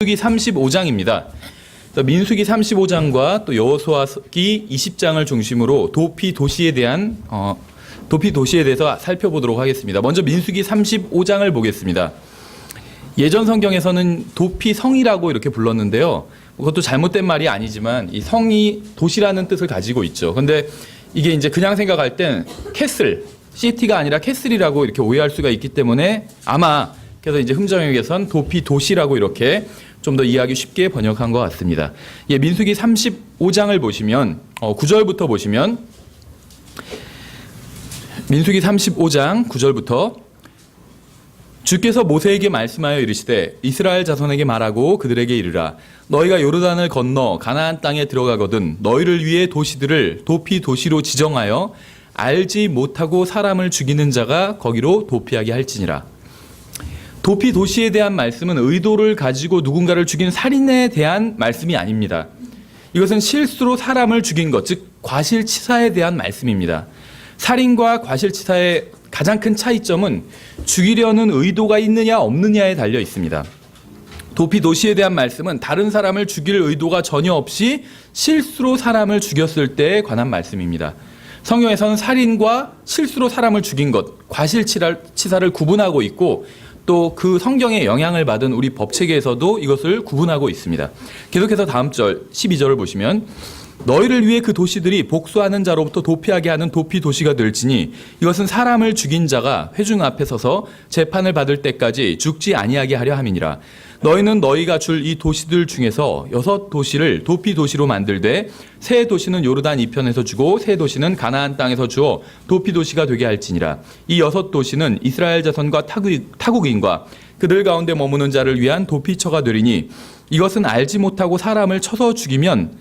민수기 35장입니다. 민수기 35장과 또 여호수아기 20장을 중심으로 도피 도시에 대해서 살펴보도록 하겠습니다. 먼저 민수기 35장을 보겠습니다. 예전 성경에서는 도피 성이라고 이렇게 불렀는데요. 그것도 잘못된 말이 아니지만 이 성이 도시라는 뜻을 가지고 있죠. 근데 이게 이제 그냥 생각할 땐 캐슬, 시티가 아니라 캐슬이라고 이렇게 오해할 수가 있기 때문에 아마 그래서 이제 흠정역에선 도피 도시라고 이렇게 좀 더 이해하기 쉽게 번역한 것 같습니다. 예, 민수기 35장을 보시면 9절부터 보시면 민수기 35장 9절부터 주께서 모세에게 말씀하여 이르시되 이스라엘 자손에게 말하고 그들에게 이르라 너희가 요르단을 건너 가나안 땅에 들어가거든 너희를 위해 도시들을 도피 도시로 지정하여 알지 못하고 사람을 죽이는 자가 거기로 도피하게 할지니라. 도피 도시에 대한 말씀은 의도를 가지고 누군가를 죽인 살인에 대한 말씀이 아닙니다. 이것은 실수로 사람을 죽인 것, 즉 과실치사에 대한 말씀입니다. 살인과 과실치사의 가장 큰 차이점은 죽이려는 의도가 있느냐 없느냐에 달려 있습니다. 도피 도시에 대한 말씀은 다른 사람을 죽일 의도가 전혀 없이 실수로 사람을 죽였을 때에 관한 말씀입니다. 성경에서는 살인과 실수로 사람을 죽인 것, 과실치사를 구분하고 있고 또 그 성경의 영향을 받은 우리 법체계에서도 이것을 구분하고 있습니다. 계속해서 다음 절 12절을 보시면 너희를 위해 그 도시들이 복수하는 자로부터 도피하게 하는 도피 도시가 될지니 이것은 사람을 죽인 자가 회중 앞에 서서 재판을 받을 때까지 죽지 아니하게 하려 함이니라. 너희는 너희가 줄 이 도시들 중에서 6도시를 도피 도시로 만들되 세 도시는 요르단 이편에서 주고 세 도시는 가나안 땅에서 주어 도피 도시가 되게 할지니라. 이 6도시는 이스라엘 자손과 타국인과 그들 가운데 머무는 자를 위한 도피처가 되리니 이것은 알지 못하고 사람을 쳐서 죽이는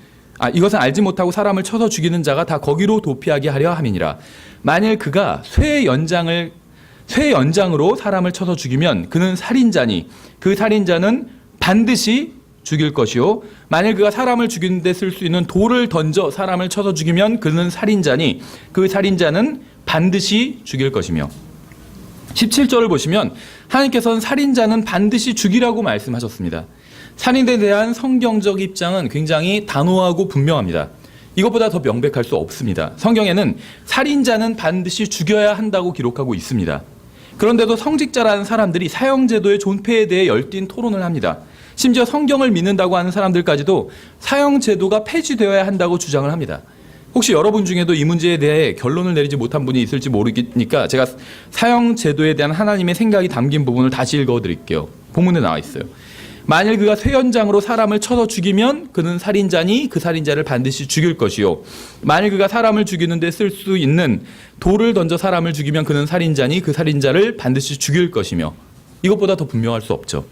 자가 다 거기로 도피하게 하려 함이니라. 만일 그가 쇠 연장으로 사람을 쳐서 죽이면 그는 살인자니 그 살인자는 반드시 죽일 것이요 만일 그가 사람을 죽이는 데 쓸 수 있는 돌을 던져 사람을 쳐서 죽이면 그는 살인자니 그 살인자는 반드시 죽일 것이며 17절을 보시면 하나님께서는 살인자는 반드시 죽이라고 말씀하셨습니다. 살인에 대한 성경적 입장은 굉장히 단호하고 분명합니다. 이것보다 더 명백할 수 없습니다. 성경에는 살인자는 반드시 죽여야 한다고 기록하고 있습니다. 그런데도 성직자라는 사람들이 사형제도의 존폐에 대해 열띤 토론을 합니다. 심지어 성경을 믿는다고 하는 사람들까지도 사형제도가 폐지되어야 한다고 주장을 합니다. 혹시 여러분 중에도 이 문제에 대해 결론을 내리지 못한 분이 있을지 모르니까 제가 사형제도에 대한 하나님의 생각이 담긴 부분을 다시 읽어드릴게요. 본문에 나와 있어요. 만일 그가 쇠연장으로 사람을 쳐서 죽이면 그는 살인자니 그 살인자를 반드시 죽일 것이요 만일 그가 사람을 죽이는 데 쓸 수 있는 돌을 던져 사람을 죽이면 그는 살인자니 그 살인자를 반드시 죽일 것이며 이것보다 더 분명할 수 없죠.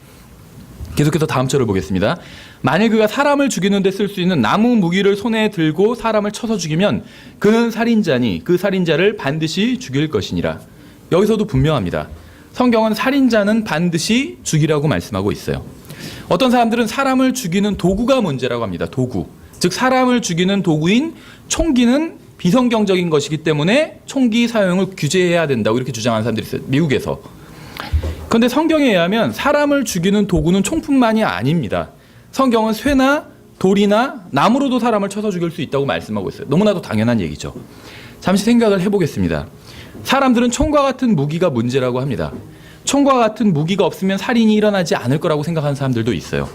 계속해서 다음 절을 보겠습니다. 만일 그가 사람을 죽이는 데 쓸 수 있는 나무 무기를 손에 들고 사람을 쳐서 죽이면 그는 살인자니 그 살인자를 반드시 죽일 것이니라. 여기서도 분명합니다. 성경은 살인자는 반드시 죽이라고 말씀하고 있어요. 어떤 사람들은 사람을 죽이는 도구가 문제라고 합니다. 도구. 즉 사람을 죽이는 도구인 총기는 비성경적인 것이기 때문에 총기 사용을 규제해야 된다고 이렇게 주장하는 사람들이 있어요. 미국에서. 그런데 성경에 의하면 사람을 죽이는 도구는 총뿐만이 아닙니다. 성경은 쇠나 돌이나 나무로도 사람을 쳐서 죽일 수 있다고 말씀하고 있어요. 너무나도 당연한 얘기죠. 잠시 생각을 해보겠습니다. 사람들은 총과 같은 무기가 문제라고 합니다. 총과 같은 무기가 없으면 살인이 일어나지 않을 거라고 생각하는 사람들도 있어요.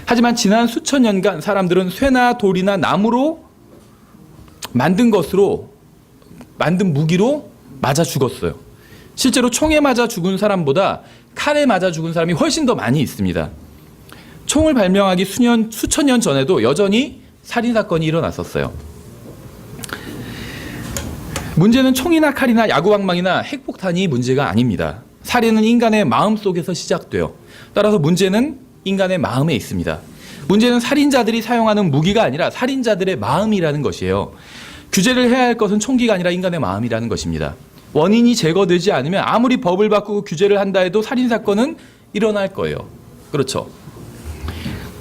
하지만 지난 수천 년간 사람들은 쇠나 돌이나 나무로 만든 무기로 맞아 죽었어요. 실제로 총에 맞아 죽은 사람보다 칼에 맞아 죽은 사람이 훨씬 더 많이 있습니다. 총을 발명하기 수천 년 전에도 여전히 살인사건이 일어났었어요. 문제는 총이나 칼이나 야구방망이나 핵폭탄이 문제가 아닙니다. 살인은 인간의 마음 속에서 시작돼요. 따라서 문제는 인간의 마음에 있습니다. 문제는 살인자들이 사용하는 무기가 아니라 살인자들의 마음이라는 것이에요. 규제를 해야 할 것은 총기가 아니라 인간의 마음이라는 것입니다. 원인이 제거되지 않으면 아무리 법을 바꾸고 규제를 한다 해도 살인사건은 일어날 거예요. 그렇죠.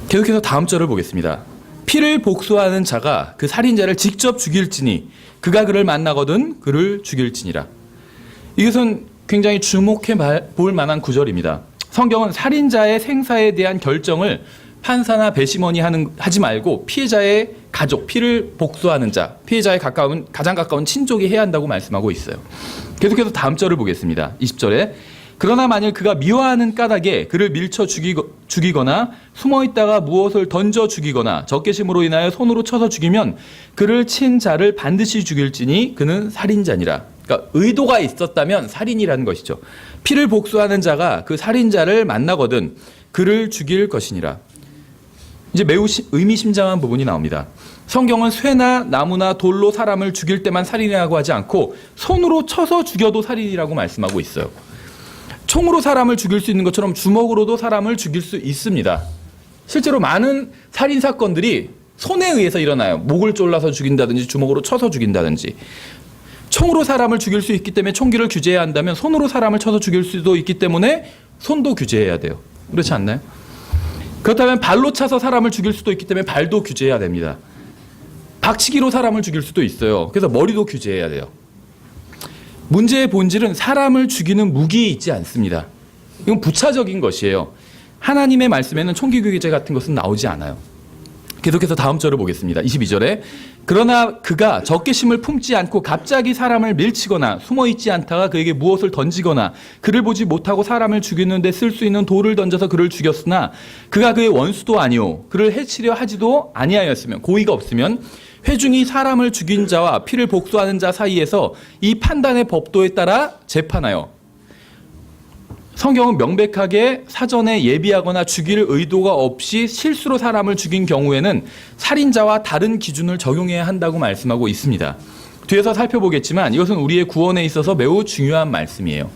계속해서 다음 절을 보겠습니다. 피를 복수하는 자가 그 살인자를 직접 죽일지니 그가 그를 만나거든 그를 죽일지니라. 이것은 굉장히 주목해 볼 만한 구절입니다. 성경은 살인자의 생사에 대한 결정을 판사나 배심원이 하지 말고 피해자의 가족, 피를 복수하는 자, 피해자의 가장 가까운 친족이 해야 한다고 말씀하고 있어요. 계속해서 다음 절을 보겠습니다. 20절에 그러나 만일 그가 미워하는 까닭에 그를 밀쳐 죽이거나 숨어있다가 무엇을 던져 죽이거나 적개심으로 인하여 손으로 쳐서 죽이면 그를 친 자를 반드시 죽일지니 그는 살인자니라. 그러니까 의도가 있었다면 살인이라는 것이죠. 피를 복수하는 자가 그 살인자를 만나거든 그를 죽일 것이니라. 이제 매우 의미심장한 부분이 나옵니다. 성경은 쇠나 나무나 돌로 사람을 죽일 때만 살인이라고 하지 않고 손으로 쳐서 죽여도 살인이라고 말씀하고 있어요. 총으로 사람을 죽일 수 있는 것처럼 주먹으로도 사람을 죽일 수 있습니다. 실제로 많은 살인 사건들이 손에 의해서 일어나요. 목을 졸라서 죽인다든지 주먹으로 쳐서 죽인다든지. 총으로 사람을 죽일 수 있기 때문에 총기를 규제해야 한다면 손으로 사람을 쳐서 죽일 수도 있기 때문에 손도 규제해야 돼요. 그렇지 않나요? 그렇다면 발로 차서 사람을 죽일 수도 있기 때문에 발도 규제해야 됩니다. 박치기로 사람을 죽일 수도 있어요. 그래서 머리도 규제해야 돼요. 문제의 본질은 사람을 죽이는 무기에 있지 않습니다. 이건 부차적인 것이에요. 하나님의 말씀에는 총기 규제 같은 것은 나오지 않아요. 계속해서 다음 절을 보겠습니다. 22절에 그러나 그가 적개심을 품지 않고 갑자기 사람을 밀치거나 숨어있지 않다가 그에게 무엇을 던지거나 그를 보지 못하고 사람을 죽이는 데 쓸 수 있는 돌을 던져서 그를 죽였으나 그가 그의 원수도 아니오 그를 해치려 하지도 아니하였으면 고의가 없으면 회중이 사람을 죽인 자와 피를 복수하는 자 사이에서 이 판단의 법도에 따라 재판하여. 성경은 명백하게 사전에 예비하거나 죽일 의도가 없이 실수로 사람을 죽인 경우에는 살인자와 다른 기준을 적용해야 한다고 말씀하고 있습니다. 뒤에서 살펴보겠지만 이것은 우리의 구원에 있어서 매우 중요한 말씀이에요.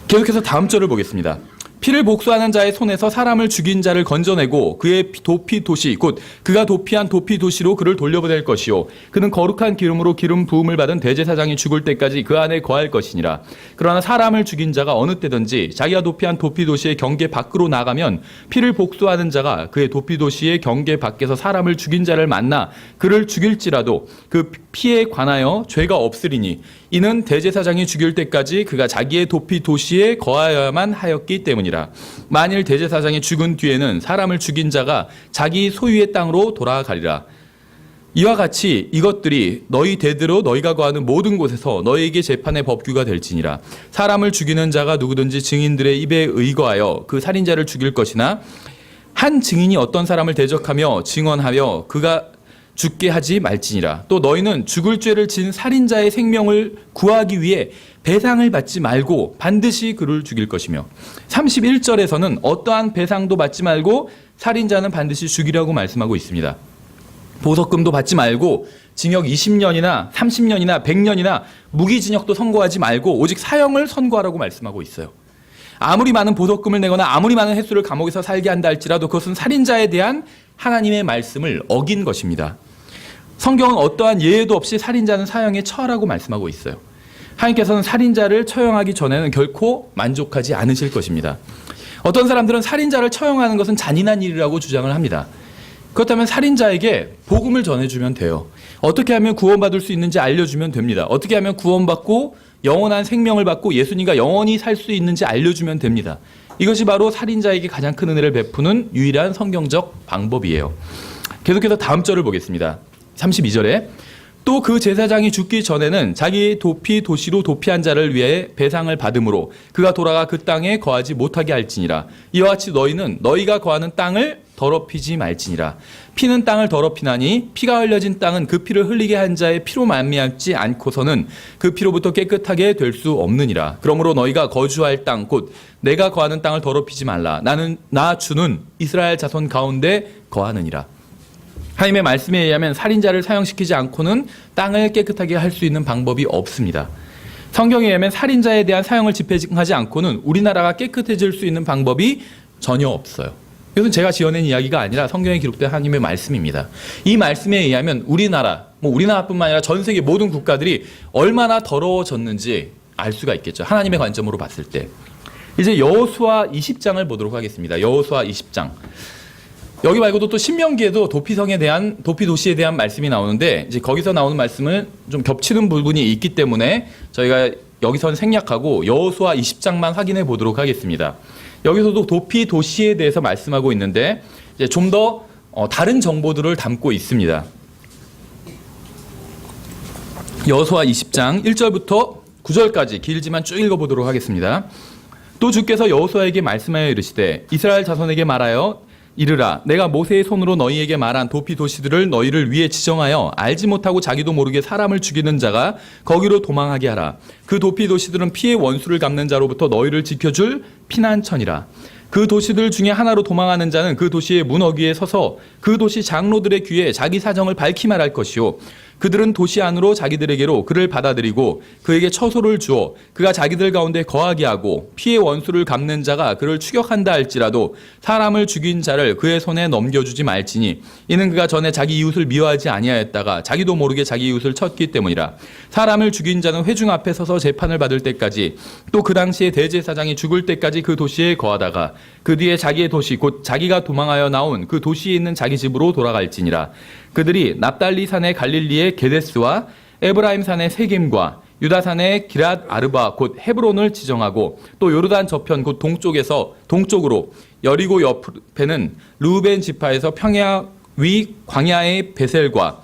계속해서 다음 절을 보겠습니다. 피를 복수하는 자의 손에서 사람을 죽인 자를 건져내고 그의 도피 도시 곧 그가 도피한 도피 도시로 그를 돌려보낼 것이요 그는 거룩한 기름으로 기름 부음을 받은 대제사장이 죽을 때까지 그 안에 거할 것이니라. 그러나 사람을 죽인 자가 어느 때든지 자기가 도피한 도피 도시의 경계 밖으로 나가면 피를 복수하는 자가 그의 도피 도시의 경계 밖에서 사람을 죽인 자를 만나 그를 죽일지라도 그 피에 관하여 죄가 없으리니 이는 대제사장이 죽일 때까지 그가 자기의 도피 도시에 거하여야만 하였기 때문이라. 만일 대제사장이 죽은 뒤에는 사람을 죽인 자가 자기 소유의 땅으로 돌아가리라. 이와 같이 이것들이 너희 대대로 너희가 거하는 모든 곳에서 너희에게 재판의 법규가 될지니라. 사람을 죽이는 자가 누구든지 증인들의 입에 의거하여 그 살인자를 죽일 것이나 한 증인이 어떤 사람을 대적하며 증언하여 그가 죽게 하지 말지니라. 또 너희는 죽을 죄를 진 살인자의 생명을 구하기 위해 배상을 받지 말고 반드시 그를 죽일 것이며 31절에서는 어떠한 배상도 받지 말고 살인자는 반드시 죽이라고 말씀하고 있습니다. 보석금도 받지 말고 징역 20년이나 30년이나 100년이나 무기징역도 선고하지 말고 오직 사형을 선고하라고 말씀하고 있어요. 아무리 많은 보석금을 내거나 아무리 많은 횟수를 감옥에서 살게 한다 할지라도 그것은 살인자에 대한 하나님의 말씀을 어긴 것입니다. 성경은 어떠한 예외도 없이 살인자는 사형에 처하라고 말씀하고 있어요. 하나님께서는 살인자를 처형하기 전에는 결코 만족하지 않으실 것입니다. 어떤 사람들은 살인자를 처형하는 것은 잔인한 일이라고 주장을 합니다. 그렇다면 살인자에게 복음을 전해주면 돼요. 어떻게 하면 구원받을 수 있는지 알려주면 됩니다. 어떻게 하면 구원받고 영원한 생명을 받고 예수님과 영원히 살 수 있는지 알려주면 됩니다. 이것이 바로 살인자에게 가장 큰 은혜를 베푸는 유일한 성경적 방법이에요. 계속해서 다음 절을 보겠습니다. 32절에 또 그 제사장이 죽기 전에는 자기 도피 도시로 도피한 자를 위해 배상을 받음으로 그가 돌아가 그 땅에 거하지 못하게 할지니라. 이와 같이 너희는 너희가 거하는 땅을 더럽히지 말지니라. 피는 땅을 더럽히나니 피가 흘려진 땅은 그 피를 흘리게 한 자의 피로 말미암지 않고서는 그 피로부터 깨끗하게 될 수 없느니라. 그러므로 너희가 거주할 땅 곧 내가 거하는 땅을 더럽히지 말라. 나는 나 주는 이스라엘 자손 가운데 거하느니라. 하나님의 말씀에 의하면 살인자를 사형시키지 않고는 땅을 깨끗하게 할 수 있는 방법이 없습니다. 성경에 의하면 살인자에 대한 사형을 집행하지 않고는 우리나라가 깨끗해질 수 있는 방법이 전혀 없어요. 이것은 제가 지어낸 이야기가 아니라 성경에 기록된 하나님의 말씀입니다. 이 말씀에 의하면 우리나라뿐만 아니라 전 세계 모든 국가들이 얼마나 더러워졌는지 알 수가 있겠죠. 하나님의 관점으로 봤을 때. 이제 여호수아 20장을 보도록 하겠습니다. 여호수아 20장. 여기 말고도 또 신명기에도 도피 도시에 대한 말씀이 나오는데 이제 거기서 나오는 말씀은 좀 겹치는 부분이 있기 때문에 저희가 여기서는 생략하고 여호수아 20장만 확인해 보도록 하겠습니다. 여기서도 도피 도시에 대해서 말씀하고 있는데 이제 좀 더 다른 정보들을 담고 있습니다. 여호수아 20장 1절부터 9절까지 길지만 쭉 읽어보도록 하겠습니다. 또 주께서 여호수아에게 말씀하여 이르시되 이스라엘 자손에게 말하여 이르라 내가 모세의 손으로 너희에게 말한 도피 도시들을 너희를 위해 지정하여 알지 못하고 자기도 모르게 사람을 죽이는 자가 거기로 도망하게 하라. 그 도피 도시들은 피의 원수를 갚는 자로부터 너희를 지켜줄 피난처니라. 그 도시들 중에 하나로 도망하는 자는 그 도시의 문 어귀에 서서 그 도시 장로들의 귀에 자기 사정을 밝히 말할 것이요 그들은 도시 안으로 자기들에게로 그를 받아들이고 그에게 처소를 주어 그가 자기들 가운데 거하게 하고 피의 원수를 갚는 자가 그를 추격한다 할지라도 사람을 죽인 자를 그의 손에 넘겨주지 말지니 이는 그가 전에 자기 이웃을 미워하지 아니하였다가 자기도 모르게 자기 이웃을 쳤기 때문이라. 사람을 죽인 자는 회중 앞에 서서 재판을 받을 때까지 또 그 당시에 대제사장이 죽을 때까지 그 도시에 거하다가 그 뒤에 자기의 도시 곧 자기가 도망하여 나온 그 도시에 있는 자기 집으로 돌아갈지니라. 그들이 납달리 산의 갈릴리의 게데스와 에브라임 산의 세겜과 유다 산의 기랏 아르바 곧 헤브론을 지정하고 또 요르단 저편 곧 동쪽으로 여리고 옆에는 르우벤 지파에서 평야 위 광야의 베셀과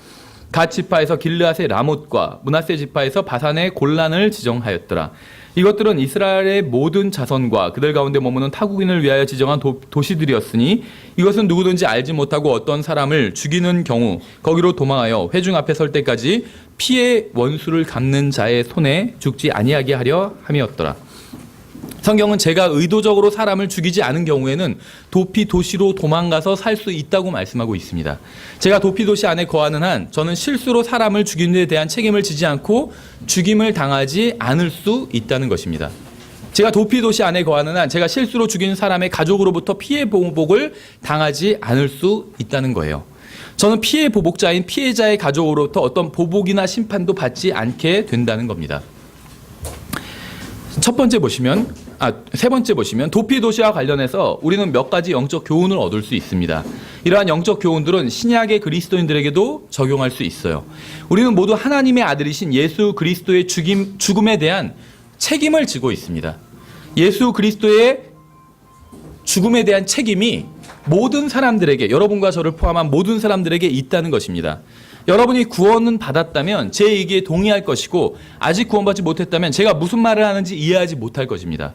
갓 지파에서 길르앗의 라못과 므낫세 지파에서 바산의 골란을 지정하였더라. 이것들은 이스라엘의 모든 자손과 그들 가운데 머무는 타국인을 위하여 지정한 도시들이었으니 이것은 누구든지 알지 못하고 어떤 사람을 죽이는 경우 거기로 도망하여 회중 앞에 설 때까지 피의 원수를 갚는 자의 손에 죽지 아니하게 하려 함이었더라. 성경은 제가 의도적으로 사람을 죽이지 않은 경우에는 도피 도시로 도망가서 살 수 있다고 말씀하고 있습니다. 제가 도피 도시 안에 거하는 한 저는 실수로 사람을 죽인 데 대한 책임을 지지 않고 죽임을 당하지 않을 수 있다는 것입니다. 제가 도피 도시 안에 거하는 한 제가 실수로 죽인 사람의 가족으로부터 피해 보복을 당하지 않을 수 있다는 거예요. 저는 피해 보복자인 피해자의 가족으로부터 어떤 보복이나 심판도 받지 않게 된다는 겁니다. 세 번째 보시면 도피 도시와 관련해서 우리는 몇 가지 영적 교훈을 얻을 수 있습니다. 이러한 영적 교훈들은 신약의 그리스도인들에게도 적용할 수 있어요. 우리는 모두 하나님의 아들이신 예수 그리스도의 죽음에 대한 책임을 지고 있습니다. 예수 그리스도의 죽음에 대한 책임이 모든 사람들에게, 여러분과 저를 포함한 모든 사람들에게 있다는 것입니다. 여러분이 구원은 받았다면 제 얘기에 동의할 것이고 아직 구원받지 못했다면 제가 무슨 말을 하는지 이해하지 못할 것입니다.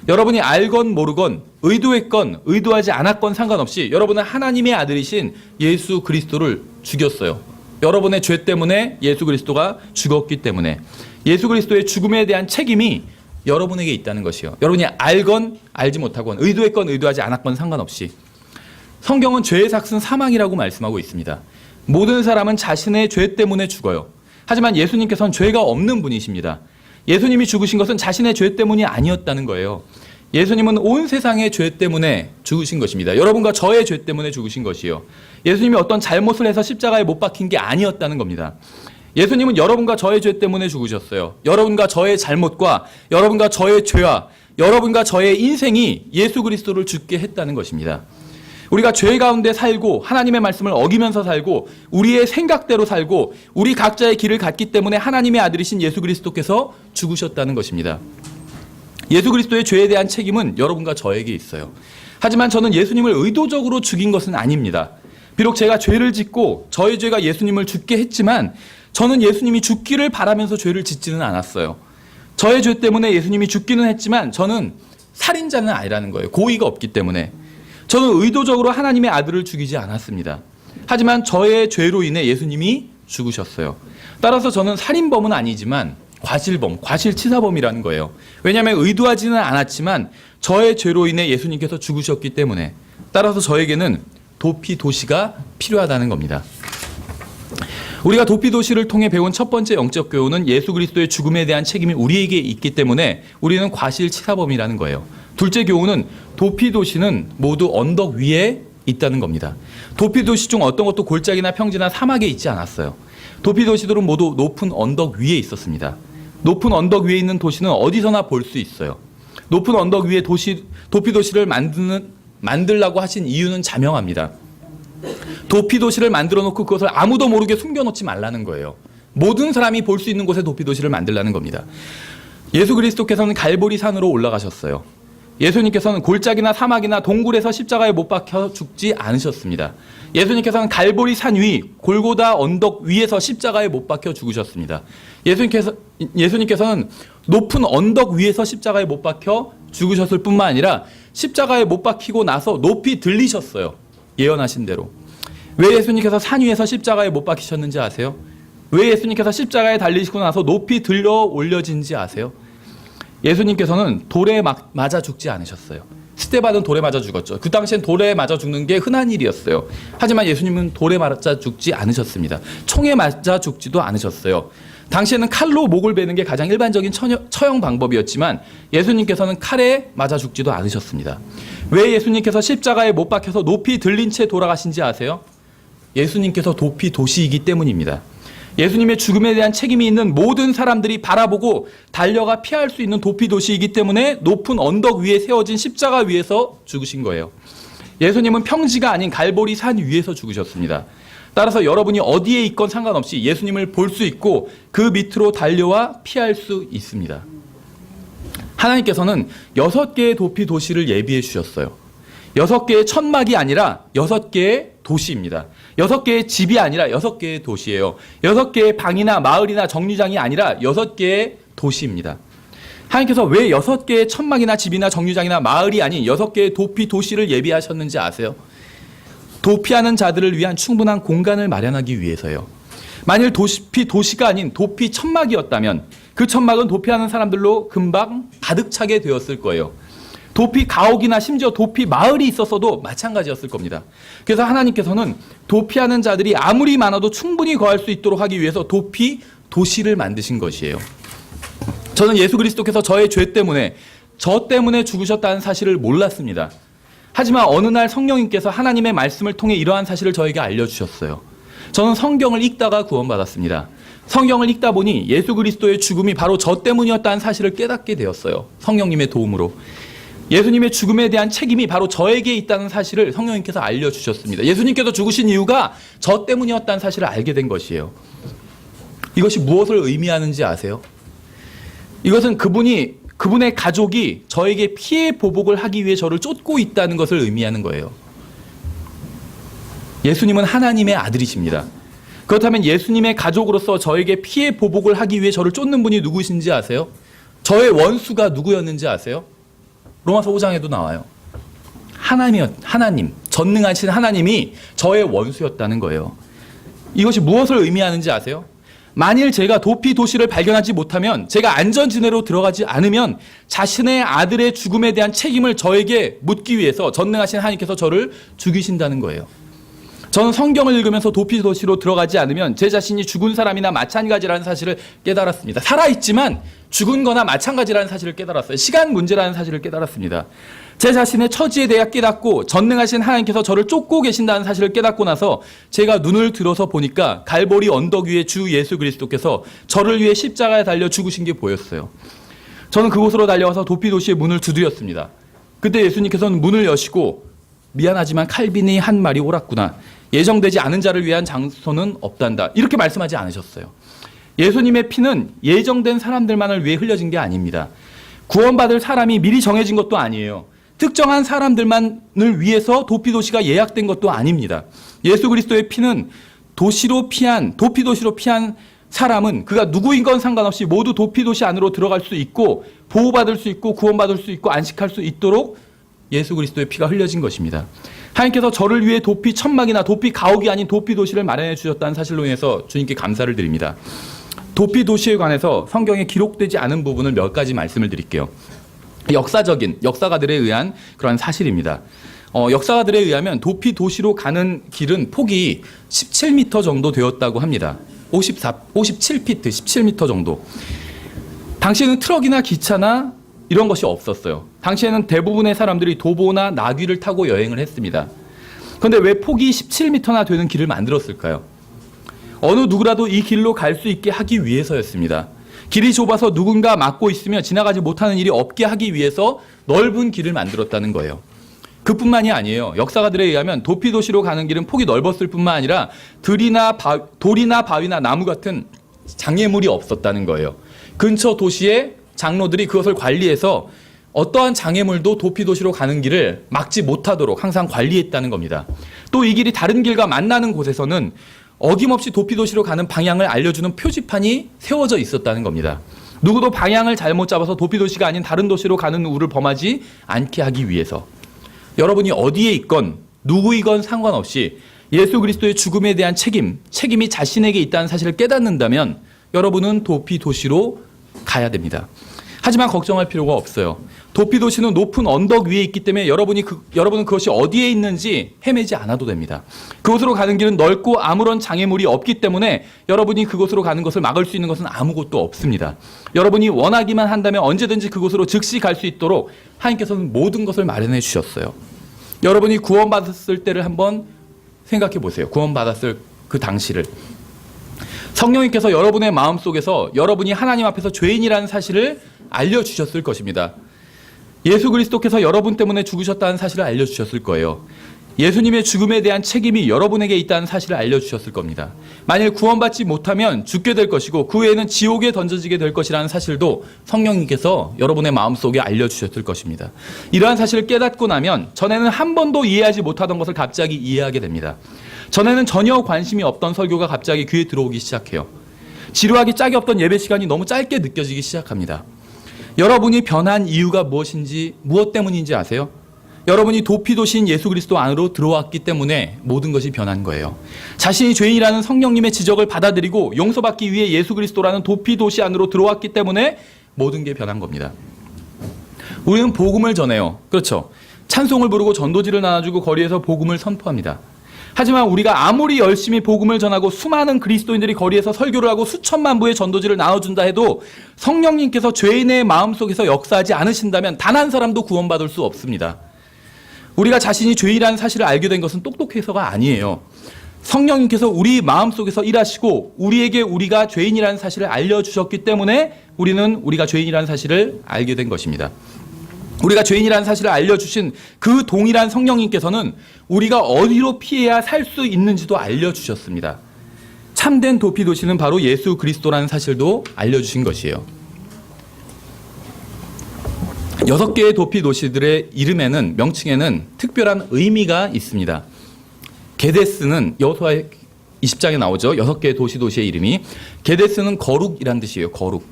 여러분이 알건 모르건 의도했건 의도하지 않았건 상관없이 여러분은 하나님의 아들이신 예수 그리스도를 죽였어요. 여러분의 죄 때문에 예수 그리스도가 죽었기 때문에 예수 그리스도의 죽음에 대한 책임이 여러분에게 있다는 것이요. 여러분이 알건 알지 못하건 의도했건 의도하지 않았건 상관없이 성경은 죄의 삭은 사망이라고 말씀하고 있습니다. 모든 사람은 자신의 죄 때문에 죽어요. 하지만 예수님께서는 죄가 없는 분이십니다. 예수님이 죽으신 것은 자신의 죄 때문이 아니었다는 거예요. 예수님은 온 세상의 죄 때문에 죽으신 것입니다. 여러분과 저의 죄 때문에 죽으신 것이요. 예수님이 어떤 잘못을 해서 십자가에 못 박힌 게 아니었다는 겁니다. 예수님은 여러분과 저의 죄 때문에 죽으셨어요. 여러분과 저의 잘못과 여러분과 저의 죄와 여러분과 저의 인생이 예수 그리스도를 죽게 했다는 것입니다. 우리가 죄 가운데 살고 하나님의 말씀을 어기면서 살고 우리의 생각대로 살고 우리 각자의 길을 갔기 때문에 하나님의 아들이신 예수 그리스도께서 죽으셨다는 것입니다. 예수 그리스도의 죄에 대한 책임은 여러분과 저에게 있어요. 하지만 저는 예수님을 의도적으로 죽인 것은 아닙니다. 비록 제가 죄를 짓고 저의 죄가 예수님을 죽게 했지만 저는 예수님이 죽기를 바라면서 죄를 짓지는 않았어요. 저의 죄 때문에 예수님이 죽기는 했지만 저는 살인자는 아니라는 거예요. 고의가 없기 때문에. 저는 의도적으로 하나님의 아들을 죽이지 않았습니다. 하지만 저의 죄로 인해 예수님이 죽으셨어요. 따라서 저는 살인범은 아니지만 과실범, 과실치사범이라는 거예요. 왜냐하면 의도하지는 않았지만 저의 죄로 인해 예수님께서 죽으셨기 때문에 따라서 저에게는 도피 도시가 필요하다는 겁니다. 우리가 도피 도시를 통해 배운 첫 번째 영적 교훈은 예수 그리스도의 죽음에 대한 책임이 우리에게 있기 때문에 우리는 과실치사범이라는 거예요. 둘째 교훈은 도피 도시는 모두 언덕 위에 있다는 겁니다. 도피 도시 중 어떤 것도 골짜기나 평지나 사막에 있지 않았어요. 도피 도시들은 모두 높은 언덕 위에 있었습니다. 높은 언덕 위에 있는 도시는 어디서나 볼 수 있어요. 높은 언덕 위에 도피 도시를 만들라고 하신 이유는 자명합니다. 도피 도시를 만들어 놓고 그것을 아무도 모르게 숨겨놓지 말라는 거예요. 모든 사람이 볼 수 있는 곳에 도피 도시를 만들라는 겁니다. 예수 그리스도께서는 갈보리 산으로 올라가셨어요. 예수님께서는 골짜기나 사막이나 동굴에서 십자가에 못 박혀 죽지 않으셨습니다. 예수님께서는 갈보리 산 위, 골고다 언덕 위에서 십자가에 못 박혀 죽으셨습니다. 예수님께서는 높은 언덕 위에서 십자가에 못 박혀 죽으셨을 뿐만 아니라 십자가에 못 박히고 나서 높이 들리셨어요. 예언하신 대로. 왜 예수님께서 산 위에서 십자가에 못 박히셨는지 아세요? 왜 예수님께서 십자가에 달리시고 나서 높이 들려 올려진지 아세요? 예수님께서는 돌에 맞아 죽지 않으셨어요. 스데반은 돌에 맞아 죽었죠. 그 당시엔 돌에 맞아 죽는 게 흔한 일이었어요. 하지만 예수님은 돌에 맞아 죽지 않으셨습니다. 총에 맞아 죽지도 않으셨어요. 당시에는 칼로 목을 베는 게 가장 일반적인 처형 방법이었지만 예수님께서는 칼에 맞아 죽지도 않으셨습니다. 왜 예수님께서 십자가에 못 박혀서 높이 들린 채 돌아가신지 아세요? 예수님께서 높이 도시이기 때문입니다. 예수님의 죽음에 대한 책임이 있는 모든 사람들이 바라보고 달려가 피할 수 있는 도피 도시이기 때문에 높은 언덕 위에 세워진 십자가 위에서 죽으신 거예요. 예수님은 평지가 아닌 갈보리 산 위에서 죽으셨습니다. 따라서 여러분이 어디에 있건 상관없이 예수님을 볼 수 있고 그 밑으로 달려와 피할 수 있습니다. 하나님께서는 6개의 도피 도시를 예비해 주셨어요. 6개의 천막이 아니라 6개의 도시입니다. 6개의 집이 아니라 6개의 도시예요. 6개의 방이나 마을이나 정류장이 아니라 6개의 도시입니다. 하나님께서 왜 6개의 천막이나 집이나 정류장이나 마을이 아닌 6개의 도피 도시를 예비하셨는지 아세요? 도피하는 자들을 위한 충분한 공간을 마련하기 위해서요. 만일 도시가 아닌 도피 천막이었다면 그 천막은 도피하는 사람들로 금방 가득 차게 되었을 거예요. 도피 가옥이나 심지어 도피 마을이 있었어도 마찬가지였을 겁니다. 그래서 하나님께서는 도피하는 자들이 아무리 많아도 충분히 거할 수 있도록 하기 위해서 도피 도시를 만드신 것이에요. 저는 예수 그리스도께서 저의 죄 때문에 저 때문에 죽으셨다는 사실을 몰랐습니다. 하지만 어느 날 성령님께서 하나님의 말씀을 통해 이러한 사실을 저에게 알려주셨어요. 저는 성경을 읽다가 구원받았습니다. 성경을 읽다 보니 예수 그리스도의 죽음이 바로 저 때문이었다는 사실을 깨닫게 되었어요. 성령님의 도움으로. 예수님의 죽음에 대한 책임이 바로 저에게 있다는 사실을 성령님께서 알려주셨습니다. 예수님께서 죽으신 이유가 저 때문이었다는 사실을 알게 된 것이에요. 이것이 무엇을 의미하는지 아세요? 이것은 그분의 가족이 저에게 피해 보복을 하기 위해 저를 쫓고 있다는 것을 의미하는 거예요. 예수님은 하나님의 아들이십니다. 그렇다면 예수님의 가족으로서 저에게 피해 보복을 하기 위해 저를 쫓는 분이 누구신지 아세요? 저의 원수가 누구였는지 아세요? 로마서 5장에도 나와요. 하나님, 전능하신 하나님이 저의 원수였다는 거예요. 이것이 무엇을 의미하는지 아세요? 만일 제가 도피 도시를 발견하지 못하면, 제가 안전지대로 들어가지 않으면 자신의 아들의 죽음에 대한 책임을 저에게 묻기 위해서 전능하신 하나님께서 저를 죽이신다는 거예요. 저는 성경을 읽으면서 도피 도시로 들어가지 않으면 제 자신이 죽은 사람이나 마찬가지라는 사실을 깨달았습니다. 살아있지만 죽은 거나 마찬가지라는 사실을 깨달았어요. 시간 문제라는 사실을 깨달았습니다. 제 자신의 처지에 대해 깨닫고 전능하신 하나님께서 저를 쫓고 계신다는 사실을 깨닫고 나서 제가 눈을 들어서 보니까 갈보리 언덕 위에 주 예수 그리스도께서 저를 위해 십자가에 달려 죽으신 게 보였어요. 저는 그곳으로 달려와서 도피 도시의 문을 두드렸습니다. 그때 예수님께서는 문을 여시고 미안하지만 칼빈이 한 말이 옳았구나. 예정되지 않은 자를 위한 장소는 없단다. 이렇게 말씀하지 않으셨어요. 예수님의 피는 예정된 사람들만을 위해 흘려진 게 아닙니다. 구원받을 사람이 미리 정해진 것도 아니에요. 특정한 사람들만을 위해서 도피도시가 예약된 것도 아닙니다. 예수 그리스도의 피는 도피도시로 피한 사람은 그가 누구인 건 상관없이 모두 도피도시 안으로 들어갈 수 있고 보호받을 수 있고 구원받을 수 있고 안식할 수 있도록 예수 그리스도의 피가 흘려진 것입니다. 하나님께서 저를 위해 도피 천막이나 도피 가옥이 아닌 도피 도시를 마련해 주셨다는 사실로 인해서 주님께 감사를 드립니다. 도피 도시에 관해서 성경에 기록되지 않은 부분을 몇 가지 말씀을 드릴게요. 역사가들에 의한 그런 사실입니다. 역사가들에 의하면 도피 도시로 가는 길은 폭이 17m 정도 되었다고 합니다. 57피트, 17m 정도. 당시에는 트럭이나 기차나 이런 것이 없었어요. 당시에는 대부분의 사람들이 도보나 나귀를 타고 여행을 했습니다. 그런데 왜 폭이 17m나 되는 길을 만들었을까요? 어느 누구라도 이 길로 갈 수 있게 하기 위해서였습니다. 길이 좁아서 누군가 막고 있으며 지나가지 못하는 일이 없게 하기 위해서 넓은 길을 만들었다는 거예요. 그뿐만이 아니에요. 역사가들에 의하면 도피도시로 가는 길은 폭이 넓었을 뿐만 아니라 돌이나 바위나 나무 같은 장애물이 없었다는 거예요. 근처 도시의 장로들이 그것을 관리해서 어떠한 장애물도 도피도시로 가는 길을 막지 못하도록 항상 관리했다는 겁니다. 또 이 길이 다른 길과 만나는 곳에서는 어김없이 도피도시로 가는 방향을 알려주는 표지판이 세워져 있었다는 겁니다. 누구도 방향을 잘못 잡아서 도피도시가 아닌 다른 도시로 가는 우를 범하지 않게 하기 위해서. 여러분이 어디에 있건 누구이건 상관없이 예수 그리스도의 죽음에 대한 책임이 자신에게 있다는 사실을 깨닫는다면 여러분은 도피도시로 가야 됩니다. 하지만 걱정할 필요가 없어요. 도피도시는 높은 언덕 위에 있기 때문에 여러분은 그것이 어디에 있는지 헤매지 않아도 됩니다. 그곳으로 가는 길은 넓고 아무런 장애물이 없기 때문에 여러분이 그곳으로 가는 것을 막을 수 있는 것은 아무것도 없습니다. 여러분이 원하기만 한다면 언제든지 그곳으로 즉시 갈 수 있도록 하나님께서는 모든 것을 마련해 주셨어요. 여러분이 구원받았을 때를 한번 생각해 보세요. 구원받았을 그 당시를. 성령님께서 여러분의 마음속에서 여러분이 하나님 앞에서 죄인이라는 사실을 알려주셨을 것입니다. 예수 그리스도께서 여러분 때문에 죽으셨다는 사실을 알려주셨을 거예요. 예수님의 죽음에 대한 책임이 여러분에게 있다는 사실을 알려주셨을 겁니다. 만일 구원받지 못하면 죽게 될 것이고 그 후에는 지옥에 던져지게 될 것이라는 사실도 성령님께서 여러분의 마음속에 알려주셨을 것입니다. 이러한 사실을 깨닫고 나면 전에는 한 번도 이해하지 못하던 것을 갑자기 이해하게 됩니다. 전에는 전혀 관심이 없던 설교가 갑자기 귀에 들어오기 시작해요. 지루하기 짝이 없던 예배 시간이 너무 짧게 느껴지기 시작합니다. 여러분이 변한 이유가 무엇 때문인지 아세요? 여러분이 도피도시인 예수 그리스도 안으로 들어왔기 때문에 모든 것이 변한 거예요. 자신이 죄인이라는 성령님의 지적을 받아들이고 용서받기 위해 예수 그리스도라는 도피도시 안으로 들어왔기 때문에 모든 게 변한 겁니다. 우리는 복음을 전해요. 그렇죠. 찬송을 부르고 전도지를 나눠주고 거리에서 복음을 선포합니다. 하지만 우리가 아무리 열심히 복음을 전하고 수많은 그리스도인들이 거리에서 설교를 하고 수천만 부의 전도지를 나눠준다 해도 성령님께서 죄인의 마음속에서 역사하지 않으신다면 단 한 사람도 구원받을 수 없습니다. 우리가 자신이 죄인이라는 사실을 알게 된 것은 똑똑해서가 아니에요. 성령님께서 우리 마음속에서 일하시고 우리에게 우리가 죄인이라는 사실을 알려주셨기 때문에 우리는 우리가 죄인이라는 사실을 알게 된 것입니다. 우리가 죄인이라는 사실을 알려주신 그 동일한 성령님께서는 우리가 어디로 피해야 살 수 있는지도 알려주셨습니다. 참된 도피도시는 바로 예수 그리스도라는 사실도 알려주신 것이에요. 6개의 도피도시들의 이름에는, 명칭에는 특별한 의미가 있습니다. 게데스는 여호수아 20장에 나오죠. 6개의 도시의 이름이. 게데스는 거룩이란 뜻이에요. 거룩.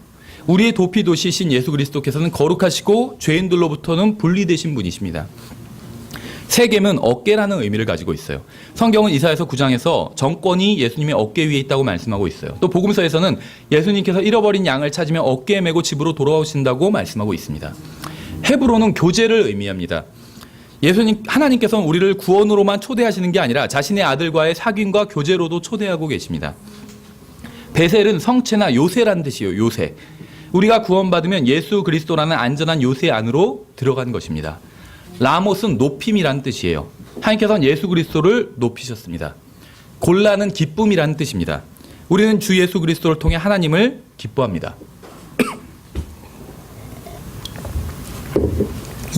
우리의 도피도시신 예수 그리스도께서는 거룩하시고 죄인들로부터는 분리되신 분이십니다. 세겜은 어깨라는 의미를 가지고 있어요. 성경은 이사야서 9장에서 정권이 예수님의 어깨 위에 있다고 말씀하고 있어요. 또 복음서에서는 예수님께서 잃어버린 양을 찾으며 어깨에 메고 집으로 돌아오신다고 말씀하고 있습니다. 헤브론은 교제를 의미합니다. 하나님께서는 우리를 구원으로만 초대하시는 게 아니라 자신의 아들과의 사귐과 교제로도 초대하고 계십니다. 베셀은 성체나 요새라는 뜻이에요. 요새. 우리가 구원받으면 예수 그리스도라는 안전한 요새 안으로 들어간 것입니다. 라못은 높임이라는 뜻이에요. 하나님께서는 예수 그리스도를 높이셨습니다. 골라는 기쁨이라는 뜻입니다. 우리는 주 예수 그리스도를 통해 하나님을 기뻐합니다.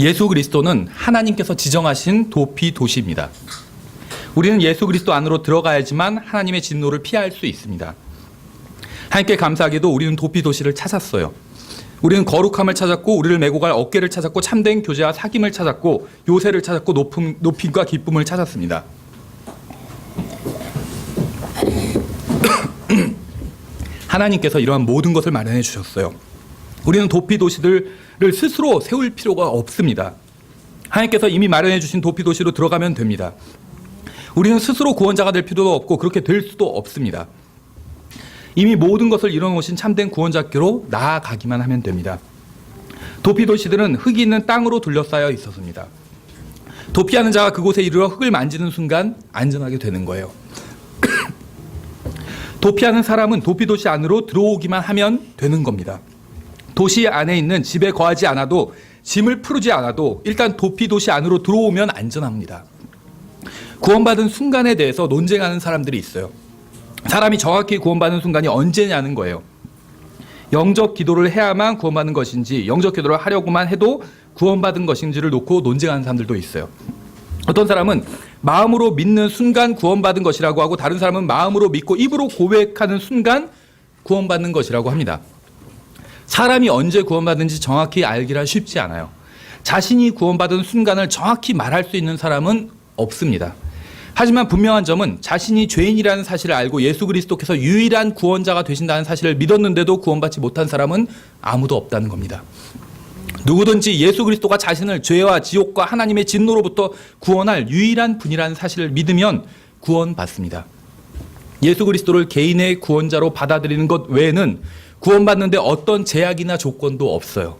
예수 그리스도는 하나님께서 지정하신 도피도시입니다. 우리는 예수 그리스도 안으로 들어가야지만 하나님의 진노를 피할 수 있습니다. 하나님께 감사하게도 우리는 도피도시를 찾았어요. 우리는 거룩함을 찾았고 우리를 메고 갈 어깨를 찾았고 참된 교제와 사귐을 찾았고 요새를 찾았고 높임과 기쁨을 찾았습니다. 하나님께서 이러한 모든 것을 마련해 주셨어요. 우리는 도피도시들을 스스로 세울 필요가 없습니다. 하나님께서 이미 마련해 주신 도피도시로 들어가면 됩니다. 우리는 스스로 구원자가 될 필요도 없고 그렇게 될 수도 없습니다. 이미 모든 것을 이뤄놓으신 참된 구원자께로 나아가기만 하면 됩니다. 도피도시들은 흙이 있는 땅으로 둘러싸여 있었습니다. 도피하는 자가 그곳에 이르러 흙을 만지는 순간 안전하게 되는 거예요. 도피하는 사람은 도피도시 안으로 들어오기만 하면 되는 겁니다. 도시 안에 있는 집에 거하지 않아도 짐을 풀지 않아도 일단 도피도시 안으로 들어오면 안전합니다. 구원받은 순간에 대해서 논쟁하는 사람들이 있어요. 사람이 정확히 구원받는 순간이 언제냐는 거예요. 영적 기도를 해야만 구원받는 것인지 영적 기도를 하려고만 해도 구원받은 것인지를 놓고 논쟁하는 사람들도 있어요. 어떤 사람은 마음으로 믿는 순간 구원받은 것이라고 하고 다른 사람은 마음으로 믿고 입으로 고백하는 순간 구원받는 것이라고 합니다. 사람이 언제 구원받는지 정확히 알기란 쉽지 않아요. 자신이 구원받은 순간을 정확히 말할 수 있는 사람은 없습니다. 하지만 분명한 점은 자신이 죄인이라는 사실을 알고 예수 그리스도께서 유일한 구원자가 되신다는 사실을 믿었는데도 구원받지 못한 사람은 아무도 없다는 겁니다. 누구든지 예수 그리스도가 자신을 죄와 지옥과 하나님의 진노로부터 구원할 유일한 분이라는 사실을 믿으면 구원받습니다. 예수 그리스도를 개인의 구원자로 받아들이는 것 외에는 구원받는데 어떤 제약이나 조건도 없어요.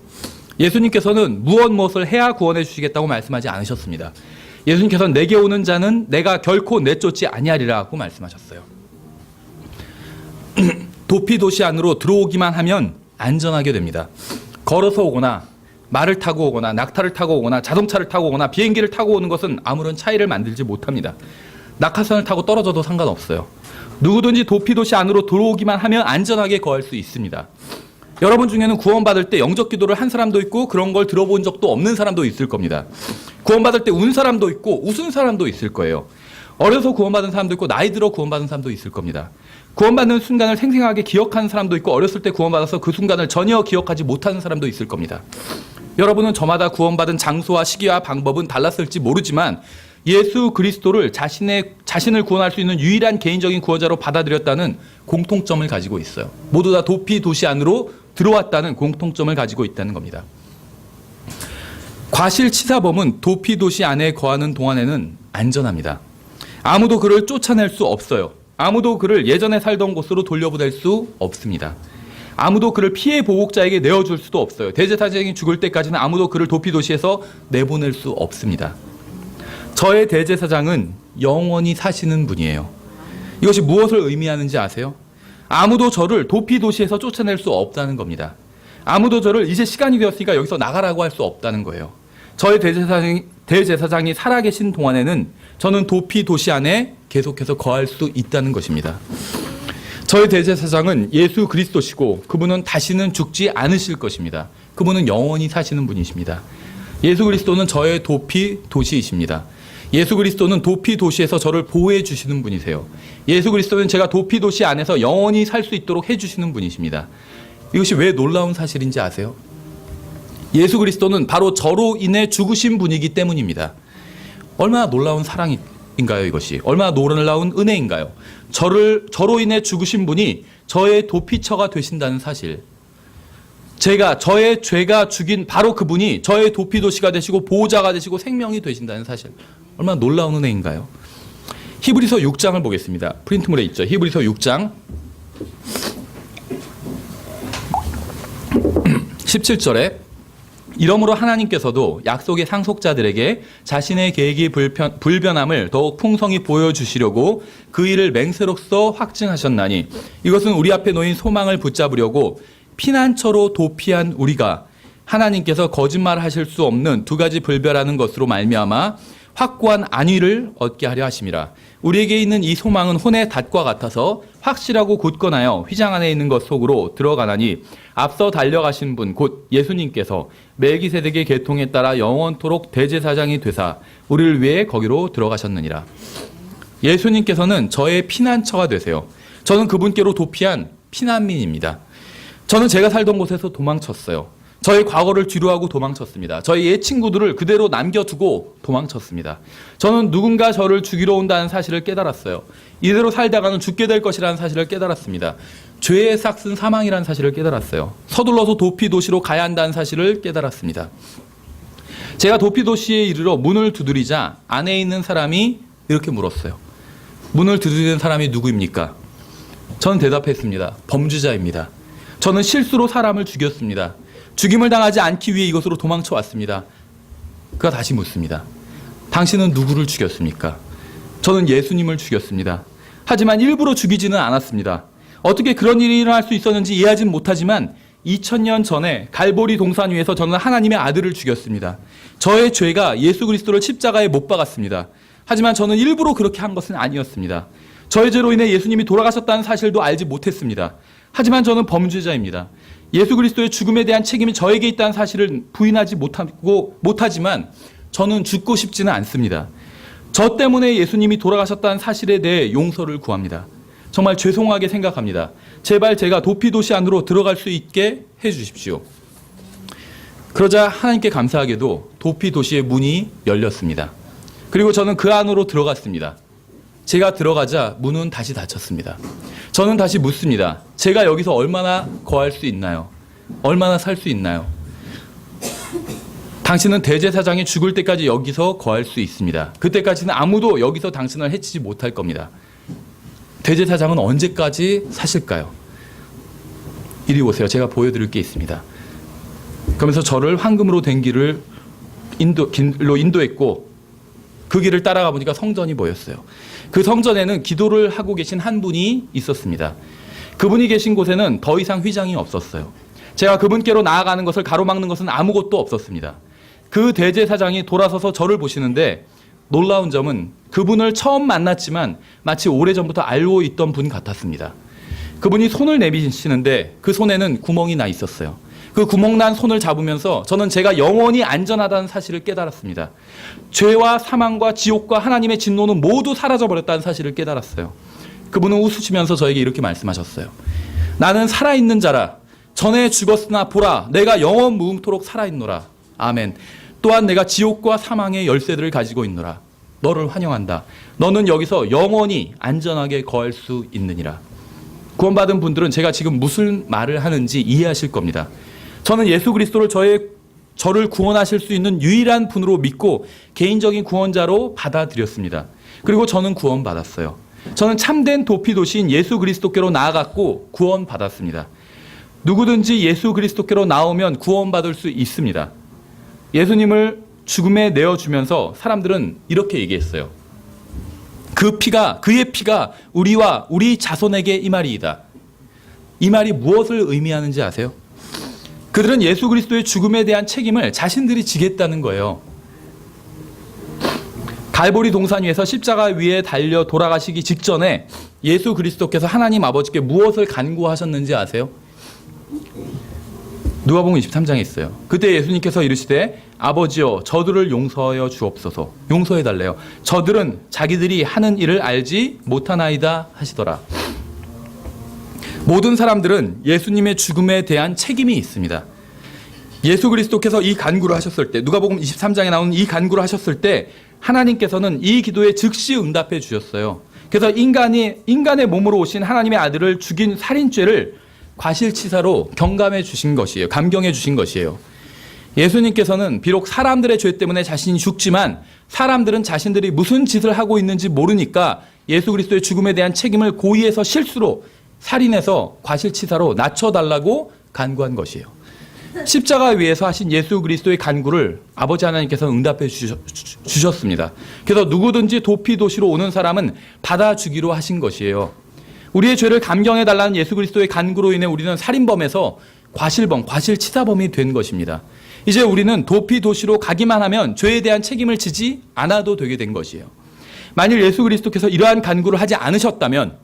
예수님께서는 무엇을 해야 구원해 주시겠다고 말씀하지 않으셨습니다. 예수님께서는 내게 오는 자는 내가 결코 내쫓지 아니하리라고 말씀하셨어요. 도피 도시 안으로 들어오기만 하면 안전하게 됩니다. 걸어서 오거나 말을 타고 오거나 낙타를 타고 오거나 자동차를 타고 오거나 비행기를 타고 오는 것은 아무런 차이를 만들지 못합니다. 낙하산을 타고 떨어져도 상관없어요. 누구든지 도피 도시 안으로 들어오기만 하면 안전하게 거할 수 있습니다. 여러분 중에는 구원받을 때 영적 기도를 한 사람도 있고 그런 걸 들어본 적도 없는 사람도 있을 겁니다. 구원받을 때 운 사람도 있고 웃은 사람도 있을 거예요. 어려서 구원받은 사람도 있고 나이 들어 구원받은 사람도 있을 겁니다. 구원받는 순간을 생생하게 기억하는 사람도 있고 어렸을 때 구원받아서 그 순간을 전혀 기억하지 못하는 사람도 있을 겁니다. 여러분은 저마다 구원받은 장소와 시기와 방법은 달랐을지 모르지만 예수 그리스도를 자신을 구원할 수 있는 유일한 개인적인 구원자로 받아들였다는 공통점을 가지고 있어요. 모두 다 도피 도시 안으로 들어왔다는 공통점을 가지고 있다는 겁니다. 과실치사범은 도피 도시 안에 거하는 동안에는 안전합니다. 아무도 그를 쫓아낼 수 없어요. 아무도 그를 예전에 살던 곳으로 돌려보낼 수 없습니다. 아무도 그를 피해 보복자에게 내어줄 수도 없어요. 대제사장이 죽을 때까지는 아무도 그를 도피 도시에서 내보낼 수 없습니다. 저의 대제사장은 영원히 사시는 분이에요. 이것이 무엇을 의미하는지 아세요? 아무도 저를 도피 도시에서 쫓아낼 수 없다는 겁니다. 아무도 저를 이제 시간이 되었으니까 여기서 나가라고 할 수 없다는 거예요. 저의 대제사장이 살아계신 동안에는 저는 도피 도시 안에 계속해서 거할 수 있다는 것입니다. 저의 대제사장은 예수 그리스도시고 그분은 다시는 죽지 않으실 것입니다. 그분은 영원히 사시는 분이십니다. 예수 그리스도는 저의 도피 도시이십니다. 예수 그리스도는 도피 도시에서 저를 보호해 주시는 분이세요. 예수 그리스도는 제가 도피 도시 안에서 영원히 살 수 있도록 해주시는 분이십니다. 이것이 왜 놀라운 사실인지 아세요? 예수 그리스도는 바로 저로 인해 죽으신 분이기 때문입니다. 얼마나 놀라운 사랑인가요, 이것이? 얼마나 놀라운 은혜인가요? 저로 인해 죽으신 분이 저의 도피처가 되신다는 사실. 저의 죄가 죽인 바로 그분이 저의 도피도시가 되시고 보호자가 되시고 생명이 되신다는 사실. 얼마나 놀라운 은혜인가요? 히브리서 6장을 보겠습니다. 프린트물에 있죠. 히브리서 6장 17절에 이러므로 하나님께서도 약속의 상속자들에게 자신의 계획이 불변함을 더욱 풍성히 보여주시려고 그 일을 맹세로써 확증하셨나니 이것은 우리 앞에 놓인 소망을 붙잡으려고 피난처로 도피한 우리가 하나님께서 거짓말하실 수 없는 두 가지 불변하는 것으로 말미암아 확고한 안위를 얻게 하려 하심이라. 우리에게 있는 이 소망은 혼의 닷과 같아서 확실하고 굳건하여 휘장 안에 있는 것 속으로 들어가나니 앞서 달려가신 분 곧 예수님께서 멜기세덱의 계통에 따라 영원토록 대제사장이 되사 우리를 위해 거기로 들어가셨느니라. 예수님께서는 저의 피난처가 되세요. 저는 그분께로 도피한 피난민입니다. 저는 제가 살던 곳에서 도망쳤어요. 저의 과거를 뒤로하고 도망쳤습니다. 저희 옛 친구들을 그대로 남겨두고 도망쳤습니다. 저는 누군가 저를 죽이러 온다는 사실을 깨달았어요. 이대로 살다가는 죽게 될 것이라는 사실을 깨달았습니다. 죄의 삭슨 사망이라는 사실을 깨달았어요. 서둘러서 도피도시로 가야 한다는 사실을 깨달았습니다. 제가 도피도시에 이르러 문을 두드리자 안에 있는 사람이 이렇게 물었어요. 문을 두드리는 사람이 누구입니까? 저는 대답했습니다. 범죄자입니다. 저는 실수로 사람을 죽였습니다. 죽임을 당하지 않기 위해 이것으로 도망쳐 왔습니다. 그가 다시 묻습니다. 당신은 누구를 죽였습니까? 저는 예수님을 죽였습니다. 하지만 일부러 죽이지는 않았습니다. 어떻게 그런 일이 일어날 수 있었는지 이해하진 못하지만 2000년 전에 갈보리 동산 위에서 저는 하나님의 아들을 죽였습니다. 저의 죄가 예수 그리스도를 십자가에 못 박았습니다. 하지만 저는 일부러 그렇게 한 것은 아니었습니다. 저의 죄로 인해 예수님이 돌아가셨다는 사실도 알지 못했습니다. 하지만 저는 범죄자입니다. 예수 그리스도의 죽음에 대한 책임이 저에게 있다는 사실을 부인하지 못하지만 저는 죽고 싶지는 않습니다. 저 때문에 예수님이 돌아가셨다는 사실에 대해 용서를 구합니다. 정말 죄송하게 생각합니다. 제발 제가 도피도시 안으로 들어갈 수 있게 해주십시오. 그러자 하나님께 감사하게도 도피 도시의 문이 열렸습니다. 그리고 저는 그 안으로 들어갔습니다. 제가 들어가자 문은 다시 닫혔습니다. 저는 다시 묻습니다. 제가 여기서 얼마나 거할 수 있나요? 얼마나 살 수 있나요? 당신은 대제사장이 죽을 때까지 여기서 거할 수 있습니다. 그때까지는 아무도 여기서 당신을 해치지 못할 겁니다. 대제사장은 언제까지 사실까요? 이리 오세요. 제가 보여드릴 게 있습니다. 그러면서 저를 황금으로 된 길로 인도했고 그 길을 따라가 보니까 성전이 보였어요. 그 성전에는 기도를 하고 계신 한 분이 있었습니다. 그분이 계신 곳에는 더 이상 휘장이 없었어요. 제가 그분께로 나아가는 것을 가로막는 것은 아무것도 없었습니다. 그 대제사장이 돌아서서 저를 보시는데 놀라운 점은 그분을 처음 만났지만 마치 오래전부터 알고 있던 분 같았습니다. 그분이 손을 내미시는데 그 손에는 구멍이 나 있었어요. 그 구멍난 손을 잡으면서 저는 제가 영원히 안전하다는 사실을 깨달았습니다. 죄와 사망과 지옥과 하나님의 진노는 모두 사라져버렸다는 사실을 깨달았어요. 그분은 웃으시면서 저에게 이렇게 말씀하셨어요. 나는 살아있는 자라. 전에 죽었으나 보라 내가 영원 무궁토록 살아있노라. 아멘. 또한 내가 지옥과 사망의 열쇠들을 가지고 있노라. 너를 환영한다. 너는 여기서 영원히 안전하게 거할 수 있느니라. 구원받은 분들은 제가 지금 무슨 말을 하는지 이해하실 겁니다. 저는 예수 그리스도를 저를 구원하실 수 있는 유일한 분으로 믿고 개인적인 구원자로 받아들였습니다. 그리고 저는 구원받았어요. 저는 참된 도피도시인 예수 그리스도께로 나아갔고 구원받았습니다. 누구든지 예수 그리스도께로 나오면 구원받을 수 있습니다. 예수님을 죽음에 내어주면서 사람들은 이렇게 얘기했어요. 그의 피가 우리와 우리 자손에게 임하리이다. 이 말이 무엇을 의미하는지 아세요? 그들은 예수 그리스도의 죽음에 대한 책임을 자신들이 지겠다는 거예요. 갈보리 동산 위에서 십자가 위에 달려 돌아가시기 직전에 예수 그리스도께서 하나님 아버지께 무엇을 간구하셨는지 아세요? 누가복음 23장에 있어요. 그때 예수님께서 이르시되 아버지여 저들을 용서하여 주옵소서. 용서해 달래요. 저들은 자기들이 하는 일을 알지 못하나이다 하시더라. 모든 사람들은 예수님의 죽음에 대한 책임이 있습니다. 예수 그리스도께서 이 간구를 하셨을 때, 누가복음 23장에 나오는 이 간구를 하셨을 때 하나님께서는 이 기도에 즉시 응답해 주셨어요. 그래서 인간의 몸으로 오신 하나님의 아들을 죽인 살인죄를 과실치사로 경감해 주신 것이에요. 감경해 주신 것이에요. 예수님께서는 비록 사람들의 죄 때문에 자신이 죽지만 사람들은 자신들이 무슨 짓을 하고 있는지 모르니까 예수 그리스도의 죽음에 대한 책임을 고의해서 실수로 살인해서 과실치사로 낮춰달라고 간구한 것이에요. 십자가 위에서 하신 예수 그리스도의 간구를 아버지 하나님께서 응답해 주셨습니다. 그래서 누구든지 도피도시로 오는 사람은 받아주기로 하신 것이에요. 우리의 죄를 감경해달라는 예수 그리스도의 간구로 인해 우리는 살인범에서 과실범, 과실치사범이 된 것입니다. 이제 우리는 도피도시로 가기만 하면 죄에 대한 책임을 지지 않아도 되게 된 것이에요. 만일 예수 그리스도께서 이러한 간구를 하지 않으셨다면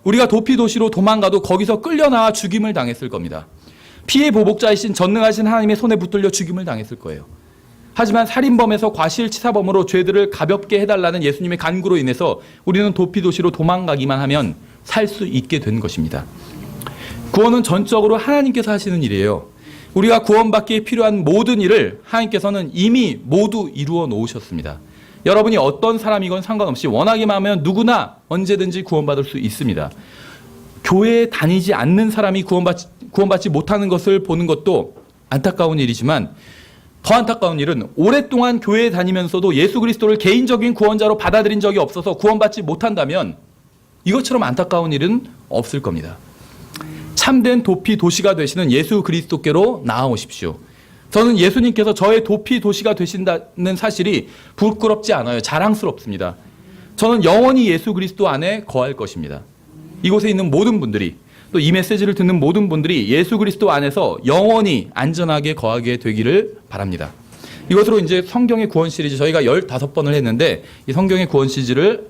우리가 도피도시로 도망가도 거기서 끌려나와 죽임을 당했을 겁니다. 피해 보복자이신 전능하신 하나님의 손에 붙들려 죽임을 당했을 거예요. 하지만 살인범에서 과실치사범으로 죄들을 가볍게 해달라는 예수님의 간구로 인해서 우리는 도피도시로 도망가기만 하면 살 수 있게 된 것입니다. 구원은 전적으로 하나님께서 하시는 일이에요. 우리가 구원받기에 필요한 모든 일을 하나님께서는 이미 모두 이루어 놓으셨습니다. 여러분이 어떤 사람이건 상관없이 원하기만 하면 누구나 언제든지 구원받을 수 있습니다. 교회에 다니지 않는 사람이 구원받지 못하는 것을 보는 것도 안타까운 일이지만 더 안타까운 일은 오랫동안 교회에 다니면서도 예수 그리스도를 개인적인 구원자로 받아들인 적이 없어서 구원받지 못한다면 이것처럼 안타까운 일은 없을 겁니다. 참된 도피 도시가 되시는 예수 그리스도께로 나아오십시오. 저는 예수님께서 저의 도피 도시가 되신다는 사실이 부끄럽지 않아요. 자랑스럽습니다. 저는 영원히 예수 그리스도 안에 거할 것입니다. 이곳에 있는 모든 분들이 또 이 메시지를 듣는 모든 분들이 예수 그리스도 안에서 영원히 안전하게 거하게 되기를 바랍니다. 이것으로 이제 성경의 구원 시리즈 저희가 15번을 했는데 이 성경의 구원 시리즈를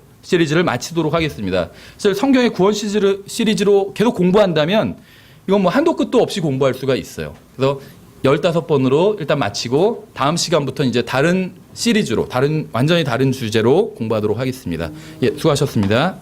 마치도록 하겠습니다. 사실 성경의 구원 시리즈로 계속 공부한다면 이건 뭐 한도 끝도 없이 공부할 수가 있어요. 그래서 15번으로 일단 마치고 다음 시간부터 이제 다른 시리즈로 완전히 다른 주제로 공부하도록 하겠습니다. 예, 수고하셨습니다.